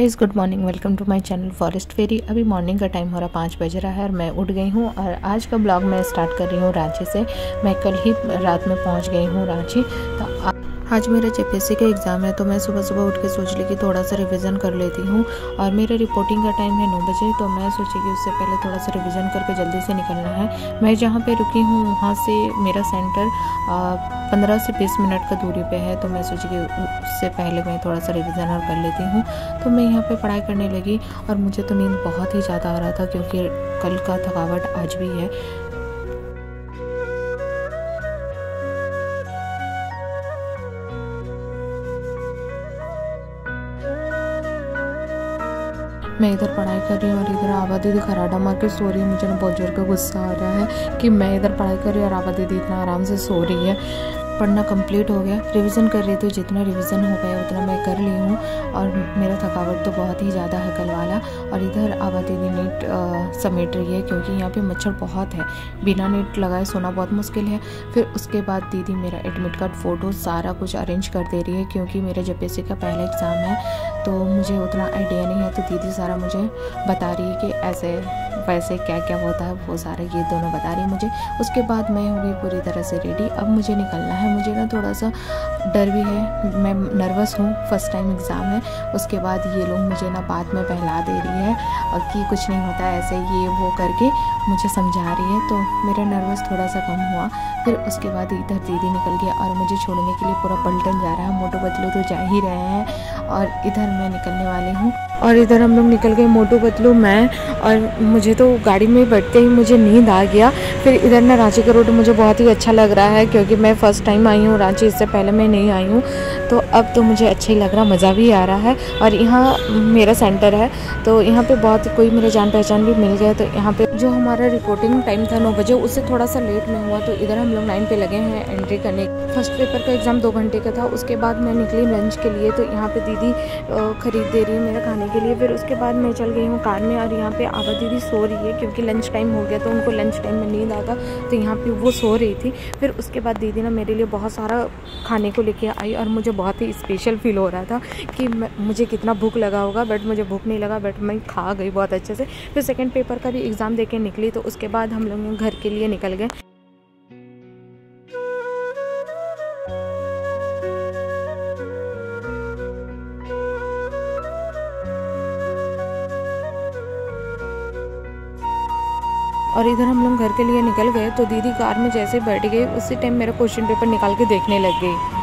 Guys, good morning. Welcome to my channel forest fairy. अभी morning का time हो रहा 5 बज रहा है और मैं उठ गई हूँ और आज का ब्लॉग मैं स्टार्ट कर रही हूँ रांची से। मैं कल ही रात में पहुँच गई हूँ रांची। तो आज मेरा जेपीएससी का एग्ज़ाम है, तो मैं सुबह सुबह उठ के सोच ली कि थोड़ा सा रिवीजन कर लेती हूँ। और मेरा रिपोर्टिंग का टाइम है 9 बजे, तो मैं सोची कि उससे पहले थोड़ा सा रिवीजन करके जल्दी से निकलना है। मैं जहाँ पे रुकी हूँ वहाँ से मेरा सेंटर 15 से 20 मिनट का दूरी पे है, तो मैं सोची कि उससे पहले मैं थोड़ा सा रिवीजन और कर लेती हूँ। तो मैं यहाँ पे पढ़ाई करने लगी और मुझे तो नींद बहुत ही ज़्यादा आ रहा था क्योंकि कल का थकावट आज भी है। मैं इधर पढ़ाई कर रही हूँ और इधर आवा दीदी खराटा मार के सो रही है। मुझे ना बहुत जोर का गुस्सा आ रहा है कि मैं इधर पढ़ाई कर रही हूँ और आवा दीदी इतना आराम से सो रही है। पढ़ना कंप्लीट हो गया, रिवीजन कर रही थी, जितना रिवीजन हो गया उतना मैं कर ली हूँ। और मेरा थकावट तो बहुत ही ज़्यादा है कल वाला। और इधर आवा दीदी नेट समेट रही है क्योंकि यहाँ पे मच्छर बहुत है, बिना नेट लगाए सोना बहुत मुश्किल है। फिर उसके बाद दीदी मेरा एडमिट कार्ड, फ़ोटो सारा कुछ अरेंज कर दे रही है क्योंकि मेरा जेपीएससी का पहला एग्ज़ाम है, तो मुझे उतना आइडिया नहीं है। तो दीदी सारा मुझे बता रही है कि ऐसे वैसे क्या क्या होता है, वो सारा ये दोनों बता रही है मुझे। उसके बाद मैं हो गई पूरी तरह से रेडी। अब मुझे निकलना है। मुझे ना थोड़ा सा डर भी है, मैं नर्वस हूँ, फर्स्ट टाइम एग्ज़ाम है। उसके बाद ये लोग मुझे ना बाद में बहला दे रही है और कि कुछ नहीं होता ऐसे ये वो करके मुझे समझा रही है, तो मेरा नर्वस थोड़ा सा कम हुआ। फिर उसके बाद इधर दीदी निकल गया और मुझे छोड़ने के लिए पूरा पलटन जा रहा है। मोटू पतलू तो जा ही रहे हैं और इधर मैं निकलने वाली हूँ। और इधर हम लोग निकल गए, मोटू पतलू, मैं, और मुझे तो गाड़ी में बैठते ही मुझे नींद आ गया। फिर इधर ना रांची का रोड मुझे बहुत ही अच्छा लग रहा है क्योंकि मैं फ़र्स्ट टाइम आई हूँ रांची, इससे पहले मैं नहीं आई हूँ, तो अब तो मुझे अच्छा ही लग रहा, मज़ा भी आ रहा है। और यहाँ मेरा सेंटर है, तो यहाँ पे बहुत कोई मेरे जान पहचान भी मिल गए। तो यहाँ पे जो हमारा रिपोर्टिंग टाइम था 9 बजे, उससे थोड़ा सा लेट में हुआ, तो इधर हम लोग लाइन पे लगे हैं एंट्री करने। फर्स्ट पेपर का एग्ज़ाम 2 घंटे का था। उसके बाद मैं निकली लंच के लिए, तो यहाँ पे दीदी ख़रीद दे रही है मेरा खाने के लिए। फिर उसके बाद मैं चल गई हूँ कार में और यहाँ पे आवा दीदी सो रही है क्योंकि लंच टाइम हो गया, तो उनको लंच टाइम में नींद आता, तो यहाँ पे वो सो रही थी। फिर उसके बाद दीदी ना मेरे लिए बहुत सारा खाने को लेके आई और मुझे बहुत ही स्पेशल फील हो रहा था कि मुझे कितना भूख लगा होगा, बट मुझे भूख नहीं लगा, बट मैं खा गई बहुत अच्छे से। फिर सेकेंड पेपर का भी एग्ज़ाम दे के निकली, तो उसके बाद हम लोग घर के लिए निकल गए। और इधर हम लोग घर के लिए निकल गए, तो दीदी कार में जैसे बैठ गई उसी टाइम मेरा क्वेश्चन पेपर निकाल के देखने लग गई।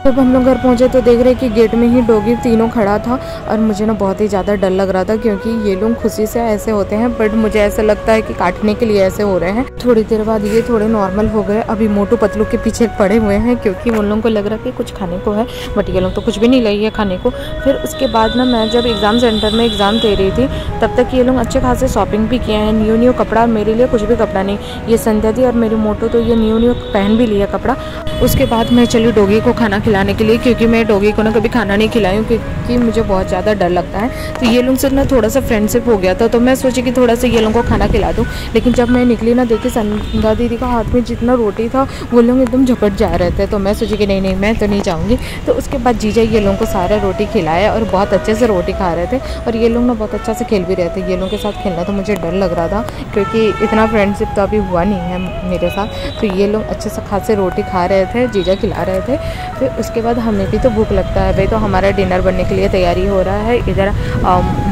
जब हम लोग घर पहुंचे तो देख रहे कि गेट में ही डॉगी तीनों खड़ा था और मुझे ना बहुत ही ज़्यादा डर लग रहा था क्योंकि ये लोग खुशी से ऐसे होते हैं, बट मुझे ऐसा लगता है कि काटने के लिए ऐसे हो रहे हैं। थोड़ी देर बाद ये थोड़े नॉर्मल हो गए। अभी मोटू पतलू के पीछे पड़े हुए हैं क्योंकि उन लोगों को लग रहा है कि कुछ खाने को है, बट ये लोग तो कुछ भी नहीं लाई है खाने को। फिर उसके बाद ना मैं जब एग्ज़ाम सेंटर में एग्ज़ाम दे रही थी तब तक ये लोग अच्छे खासे शॉपिंग भी किए हैं, न्यू कपड़ा। मेरे लिए कुछ भी कपड़ा नहीं, ये संध्या दी और मेरी मोटू तो ये न्यू पहन भी लिया कपड़ा। उसके बाद मैं चली डॉगी को खाना खिलाने के लिए क्योंकि मैं डॉगी को ना कभी खाना नहीं खिलाई हूँ क्योंकि मुझे बहुत ज़्यादा डर लगता है। तो ये लोग से ना थोड़ा सा फ्रेंडशिप हो गया था, तो मैं सोची कि थोड़ा सा ये लोगों को खाना खिला दूँ। लेकिन जब मैं निकली ना देखी संध्या दीदी का हाथ में जितना रोटी था वो लोग एकदम झपट जा रहे थे, तो मैं सोची कि नहीं मैं तो नहीं जाऊँगी। तो उसके बाद जीजा ये लोगों को सारा रोटी खिलाया और बहुत अच्छे से रोटी खा रहे थे और ये लोग ना बहुत अच्छा से खेल भी रहे थे। ये लोगों के साथ खेलना तो मुझे डर लग रहा था क्योंकि इतना फ्रेंडशिप तो अभी हुआ नहीं है मेरे साथ। तो ये लोग अच्छे से खासे रोटी खा रहे थे, जीजा खिला रहे थे। फिर उसके बाद हमें भी तो भूख लगता है भाई, तो हमारा डिनर बनने के लिए तैयारी हो रहा है। इधर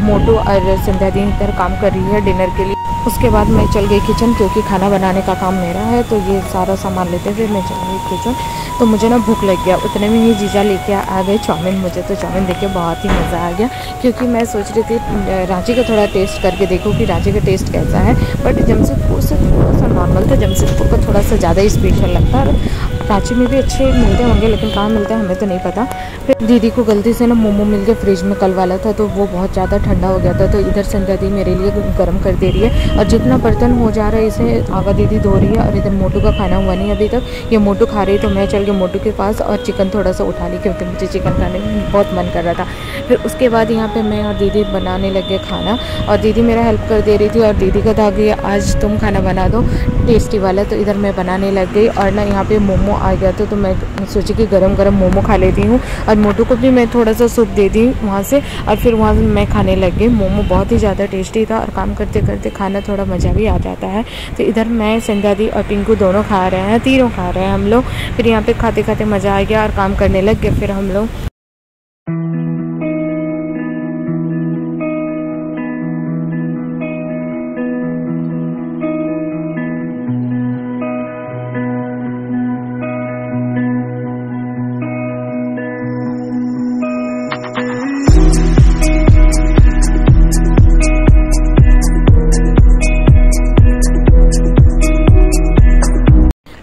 मोटू और संध्या दी इधर काम कर रही है डिनर के लिए। उसके बाद मैं चल गई किचन क्योंकि खाना बनाने का काम मेरा है, तो ये सारा सामान लेते हुए मैं चल गई किचन। तो मुझे ना भूख लग गया, उतने में ही जीजा लेके आ गए चाउमीन। मुझे तो चाउमीन देख के बहुत ही मज़ा आ गया क्योंकि मैं सोच रही थी रांची का थोड़ा टेस्ट करके देखूँ कि रांची का टेस्ट कैसा है, बट जमशेदपुर से थोड़ा सा नॉर्मल था, जमशेदपुर का थोड़ा सा ज़्यादा ही स्पेशल लगता है। रांची में भी अच्छे मिलते होंगे लेकिन कहाँ मिलते हैं हमें तो नहीं पता। फिर दीदी को गलती से ना मोमो मिल गया फ्रिज में, कल वाला था, तो वो बहुत ज़्यादा ठंडा हो गया था। तो इधर संध्या दी मेरे लिए गर्म कर दे रही है और जितना बर्तन हो जा रहा है इसे आवा दीदी धो रही है। और इधर मोटू का खाना हुआ नहीं अभी तक, ये मोटू खा रही, तो मैं चल गई मोटू के पास और चिकन थोड़ा सा उठा ली क्योंकि मुझे चिकन खाने में बहुत मन कर रहा था। फिर उसके बाद यहाँ पे मैं और दीदी बनाने लग गए खाना, और दीदी मेरा हेल्प कर दे रही थी और दीदी का था कि आज तुम खाना बना दो टेस्टी वाला, तो इधर मैं बनाने लग गई। और ना यहाँ पे मोमो आ गया तो मैं सोची कि गरम गरम मोमो खा लेती हूँ, और मोटू को भी मैं थोड़ा सा सूप दे दी वहाँ से, और फिर वहाँ से मैं खाने लग गई। मोमो बहुत ही ज़्यादा टेस्टी था, और काम करते करते खाना थोड़ा मज़ा भी आ जाता है। तो इधर मैं, संध्यादी और पिंकू दोनों खा रहे हैं, तीनों खा रहे हैं हम लोग। फिर यहाँ पे खाते खाते मज़ा आ गया और काम करने लग गए फिर हम लोग।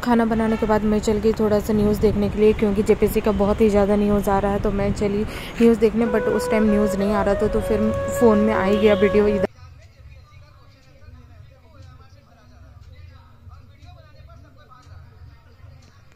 खाना बनाने के बाद मैं चल गई थोड़ा सा न्यूज़ देखने के लिए, क्योंकि जेपीसी का बहुत ही ज़्यादा न्यूज़ आ रहा है। तो मैं चली न्यूज़ देखने, बट उस टाइम न्यूज़ नहीं आ रहा था, तो फिर फ़ोन में आ ही गया वीडियो। इधर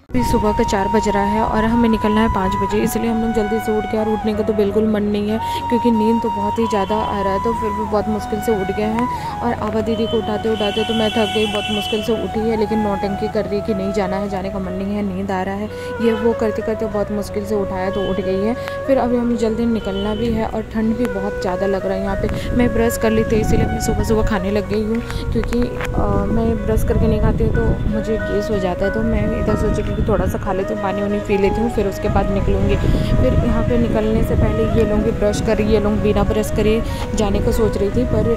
अभी सुबह का 4 बज रहा है और हमें निकलना है 5 बजे, इसलिए हम लोग जल्दी से उठ गए। और उठने का तो बिल्कुल मन नहीं है, क्योंकि नींद तो बहुत ही ज़्यादा आ रहा है, तो फिर भी बहुत मुश्किल से उठ गए हैं। और आभा दीदी को उठाते उठाते तो मैं थक गई, बहुत मुश्किल से उठी है, लेकिन नौटंकी कर रही है कि नहीं जाना है, जाने का मन नहीं है, नींद आ रहा है, ये वो करते करते बहुत मुश्किल से उठाया तो उठ गई है। फिर अभी हमें जल्दी निकलना भी है, और ठंड भी बहुत ज़्यादा लग रहा है यहाँ पर। मैं ब्रश कर ली थी, इसीलिए मैं सुबह सुबह खाने लग गई हूँ, क्योंकि मैं ब्रश करके नहीं खाती हूँ तो मुझे गैस हो जाता है। तो मैं इधर सोची कि थोड़ा सा खा लेती हूँ, पानी वानी पी लेती हूँ, फिर उसके बाद निकलूँगी। फिर यहाँ पे निकलने से पहले ये लोग भी ब्रश कर रही, ये लोग बिना ब्रश करे जाने को सोच रही थी, पर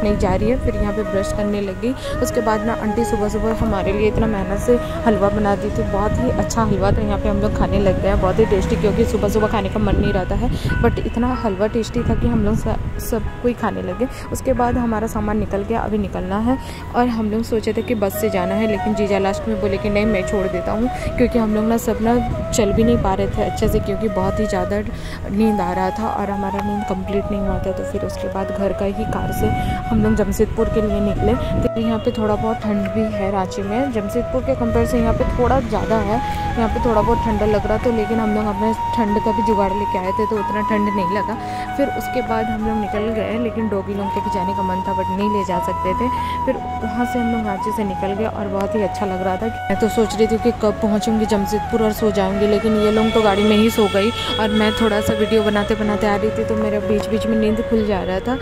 नहीं जा रही है। फिर यहाँ पे ब्रश करने लगी। उसके बाद ना आंटी सुबह सुबह हमारे लिए इतना मेहनत से हलवा बना दी थी, बहुत ही अच्छा हलवा था। यहाँ पे हम लोग खाने लग गए, बहुत ही टेस्टी, क्योंकि सुबह सुबह खाने का मन नहीं रहता है, बट इतना हलवा टेस्टी था कि हम लोग सब कोई खाने लगे। उसके बाद हमारा सामान निकल गया, अभी निकलना है। और हम लोग सोचे थे कि बस से जाना है, लेकिन जीजा लास्ट में बोले कि नहीं मैं छोड़ देता हूँ, क्योंकि हम लोग ना सब ना चल भी नहीं पा रहे थे अच्छे से, क्योंकि बहुत ही ज़्यादा नींद आ रहा था और हमारा नींद कंप्लीट नहीं हुआ था। तो फिर उसके बाद घर का ही कार से हम लोग जमशेदपुर के लिए निकले। तो यहाँ पे थोड़ा बहुत ठंड भी है रांची में, जमशेदपुर के कंपेयर से यहाँ पे थोड़ा ज़्यादा है। यहाँ पे थोड़ा बहुत ठंडा लग रहा था, लेकिन हम लोग अपने ठंड का भी जुगाड़ लेके आए थे, तो उतना ठंड नहीं लगा। फिर उसके बाद हम लोग निकल गए, लेकिन डॉगी लोग के जाने का मन था, बट नहीं ले जा सकते थे। फिर वहाँ से हम लोग रांची से निकल गए, और बहुत ही अच्छा लग रहा था। मैं तो सोच रही थी कि कब पहुँचूँगी जमशेदपुर और सो जाऊँगी, लेकिन ये लोग तो गाड़ी में ही सो गई, और मैं थोड़ा सा वीडियो बनाते बनाते आ रही थी, तो मेरा बीच बीच में नींद खुल जा रहा था।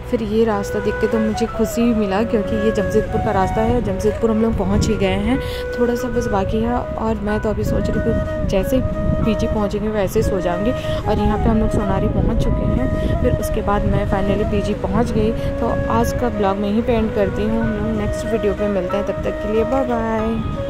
फिर ये रास्ता देख के तो मुझे खुशी मिला, क्योंकि ये जमशेदपुर का रास्ता है। जमशेदपुर हम लोग पहुँच ही गए हैं, थोड़ा सा बस बाकी है। और मैं तो अभी सोच रही थी जैसे पीजी पहुँचेंगे वैसे ही सो जाऊँगी। और यहाँ पे हम लोग सोनारी पहुँच चुके हैं। फिर उसके बाद मैं फाइनली पीजी पहुँच गई। तो आज का ब्लॉग मैं यहीं पे एंड करती हूँ। हम लोग नेक्स्ट वीडियो पे मिलते हैं, तब तक के लिए बाय बाय।